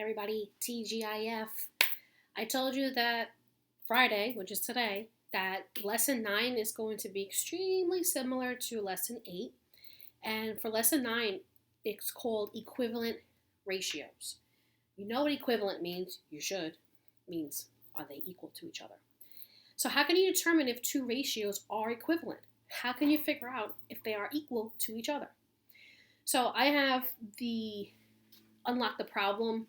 Everybody, TGIF. I told you that Friday, which is today, that lesson 9 is going to be extremely similar to lesson 8. And for lesson 9, it's called equivalent ratios. You know what equivalent means? You should. It means, are they equal to each other? So how can you determine if two ratios are equivalent? How can you figure out if they are equal to each other? So I have the unlock the problem,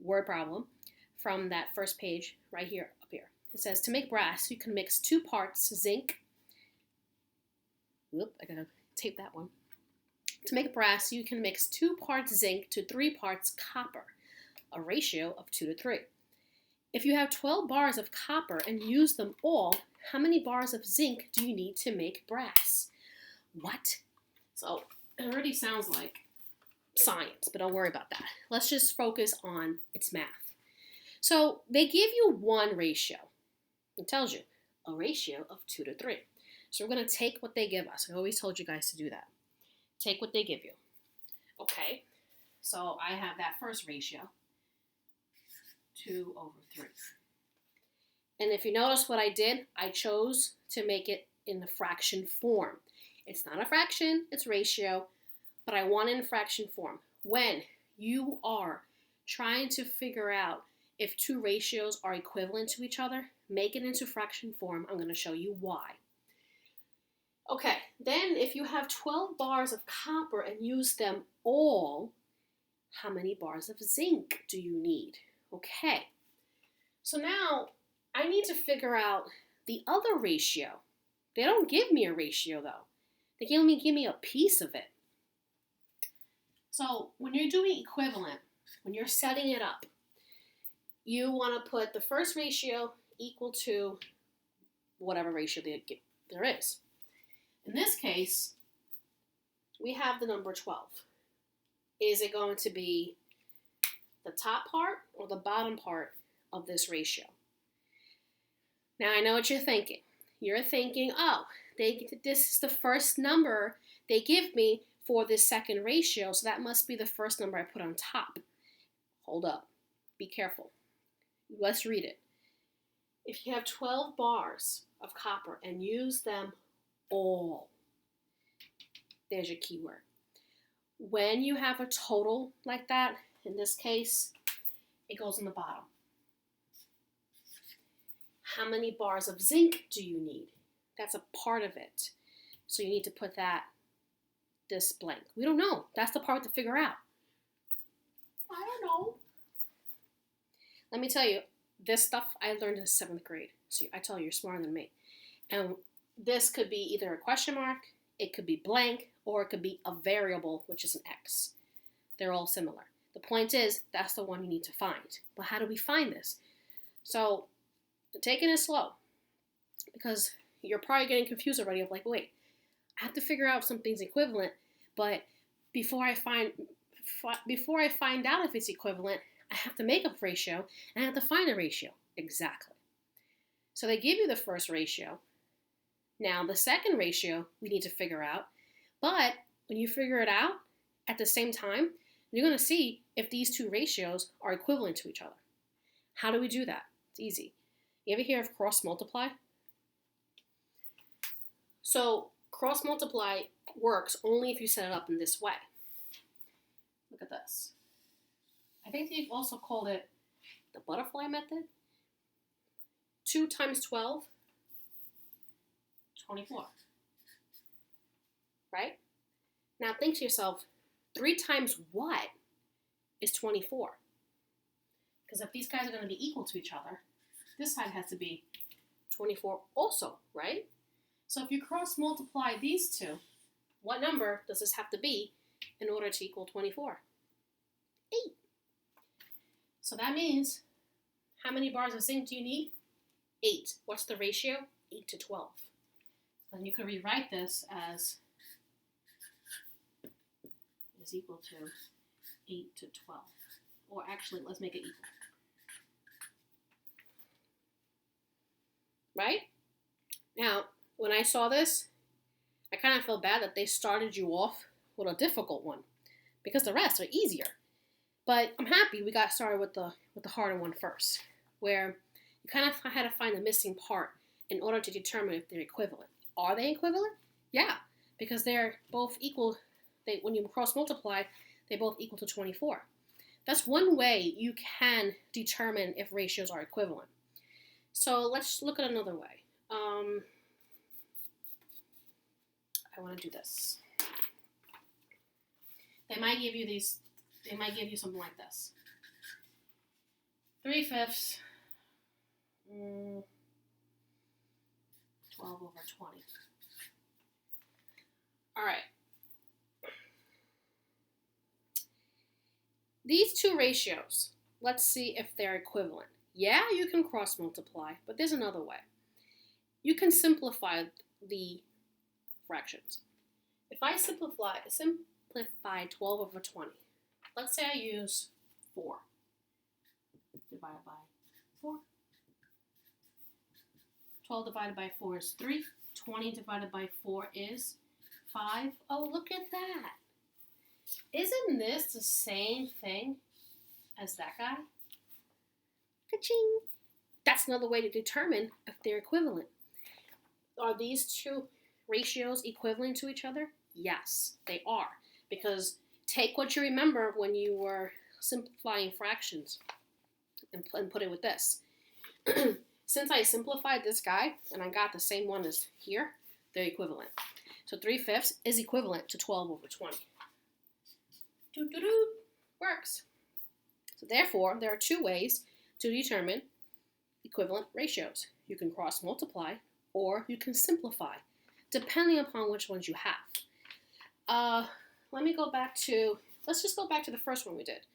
word problem, from that first page right here, up here. It says, to make brass, you can mix 2 parts zinc. Whoop, I gotta tape that one. To make brass, you can mix 2 parts zinc to 3 parts copper, a ratio of 2 to 3. If you have 12 bars of copper and use them all, how many bars of zinc do you need to make brass? What? So it already sounds like science, but don't worry about that. Let's just focus on its math. So they give you one ratio. It tells you a ratio of 2 to 3. So we're going to take what they give us. I always told you guys to do that. Take what they give you. Okay, so I have that first ratio, 2 over 3. And if you notice what I did, I chose to make it in the fraction form. It's not a fraction, it's ratio, but I want it in fraction form. When you are trying to figure out if two ratios are equivalent to each other, make it into fraction form. I'm going to show you why. Okay, then if you have 12 bars of copper and use them all, how many bars of zinc do you need? Okay, so now I need to figure out the other ratio. They don't give me a ratio though. They can only give me a piece of it. So when you're doing equivalent, when you're setting it up, you want to put the first ratio equal to whatever ratio there is. In this case, we have the number 12. Is it going to be the top part or the bottom part of this ratio? Now I know what you're thinking. You're thinking, oh, this is the first number they give me for this second ratio, so that must be the first number I put on top. Hold up. Be careful. Let's read it. If you have 12 bars of copper and use them all, there's your keyword. When you have a total like that, in this case, it goes on the bottom. How many bars of zinc do you need? That's a part of it. So you need to put this blank. We don't know. That's the part to figure out. I don't know. Let me tell you, this stuff I learned in 7th grade. So I tell you, you're smarter than me. And this could be either a question mark, it could be blank, or it could be a variable, which is an X. They're all similar. The point is, that's the one you need to find. But how do we find this? So, taking it slow. Because you're probably getting confused already of like, wait, I have to figure out if something's equivalent, but before I find out if it's equivalent, I have to make a ratio, and I have to find a ratio. Exactly. So they give you the first ratio. Now, the second ratio we need to figure out, but when you figure it out, at the same time, you're going to see if these two ratios are equivalent to each other. How do we do that? It's easy. You ever hear of cross multiply? So cross multiply works only if you set it up in this way. Look at this. I think they've also called it the butterfly method. 2 times 12, 24. Right? Now think to yourself, 3 times what is 24? Because if these guys are going to be equal to each other, this side has to be 24 also, right? So if you cross multiply these two, what number does this have to be in order to equal 24? 8. So that means, how many bars of zinc do you need? 8. What's the ratio? 8 to 12. Then you could rewrite this as is equal to 8 to 12. Or actually, let's make it equal. Right? Now, when I saw this, I kind of felt bad that they started you off with a difficult one because the rest are easier. But I'm happy we got started with the harder one first, where you kind of had to find the missing part in order to determine if they're equivalent. Are they equivalent? Yeah, because they're both equal. When you cross multiply, they both equal to 24. That's one way you can determine if ratios are equivalent. So let's look at another way. I want to do this. They might give you these. They might give you something like this. 3/5. 12 over 20. All right. These two ratios, let's see if they're equivalent. Yeah, you can cross multiply, but there's another way. You can simplify the fractions. If I simplify 12 over 20, let's say I use 4 divided by 4. 12 divided by 4 is 3. 20 divided by 4 is 5. Oh, look at that. Isn't this the same thing as that guy? Ka-ching! That's another way to determine if they're equivalent. Are these two ratios equivalent to each other? Yes, they are. Because take what you remember when you were simplifying fractions and put it with this. Since I simplified this guy and I got the same one as here, they're equivalent. So 3/5 is equivalent to 12 over 20. Doo-doo-doo. Works. So therefore, there are two ways to determine equivalent ratios. You can cross multiply or you can simplify, depending upon which ones you have. Let's just go back to the first one we did.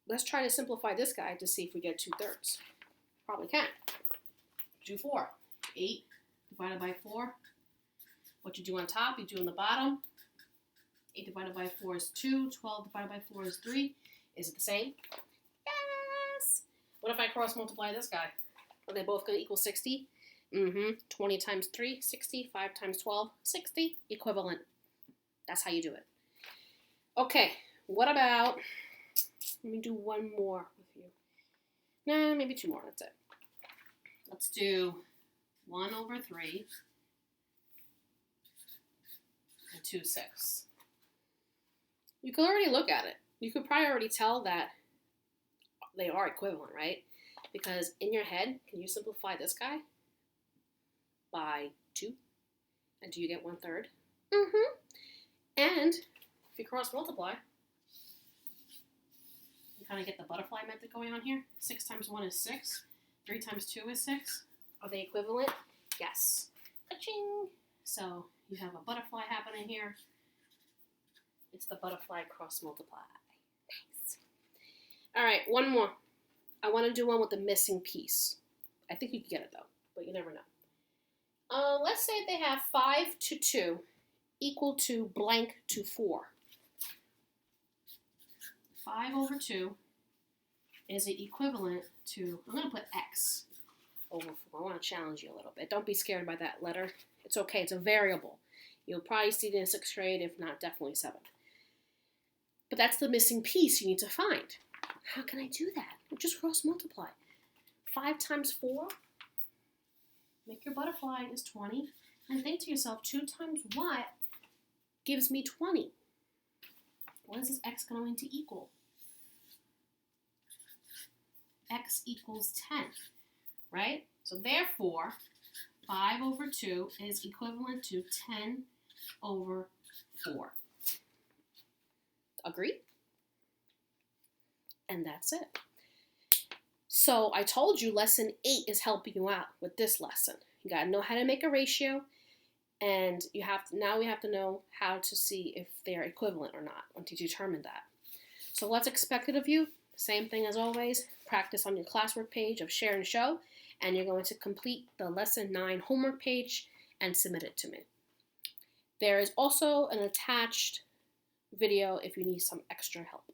Let's try to simplify this guy to see if we get 2/3. Probably can. Do 4. 8 divided by 4. What you do on top, you do on the bottom. 8 divided by 4 is 2. 12 divided by 4 is 3. Is it the same? Yes! What if I cross multiply this guy? Are they both going to equal 60? 20 times 3, 60. 5 times 12, 60. Equivalent. That's how you do it. Okay, what about, let me do one more with you. Nah, maybe 2 more, that's it. Let's do 1 over 3 and 2/6. You can already look at it. You could probably already tell that they are equivalent, right? Because in your head, can you simplify this guy by 2? And do you get 1/3? And if you cross multiply, you kind of get the butterfly method going on here. 6 times 1 is 6. 3 times 2 is 6. Are they equivalent? Yes. Ka-ching! So you have a butterfly happening here. It's the butterfly cross multiply. Nice. All right, one more. I want to do one with the missing piece. I think you can get it though, but you never know. Let's say they have 5 to 2 equal to blank to 4. 5 over 2 is equivalent to, I'm going to put x over 4. I want to challenge you a little bit. Don't be scared by that letter. It's okay. It's a variable. You'll probably see it in 6th grade, if not definitely 7th. But that's the missing piece you need to find. How can I do that? Well, just cross multiply. 5 times 4, make your butterfly is 20. And think to yourself, 2 times what gives me 20? What is this x going to equal? X equals 10, right? So therefore, 5 over 2 is equivalent to 10 over 4. Agree? And that's it. So I told you lesson 8 is helping you out with this lesson. You got to know how to make a ratio, and now we have to know how to see if they're equivalent or not, and to determine that. So what's expected of you? Same thing as always. Practice on your classwork page of Share and Show, and you're going to complete the lesson 9 homework page and submit it to me. There is also an attached video if you need some extra help.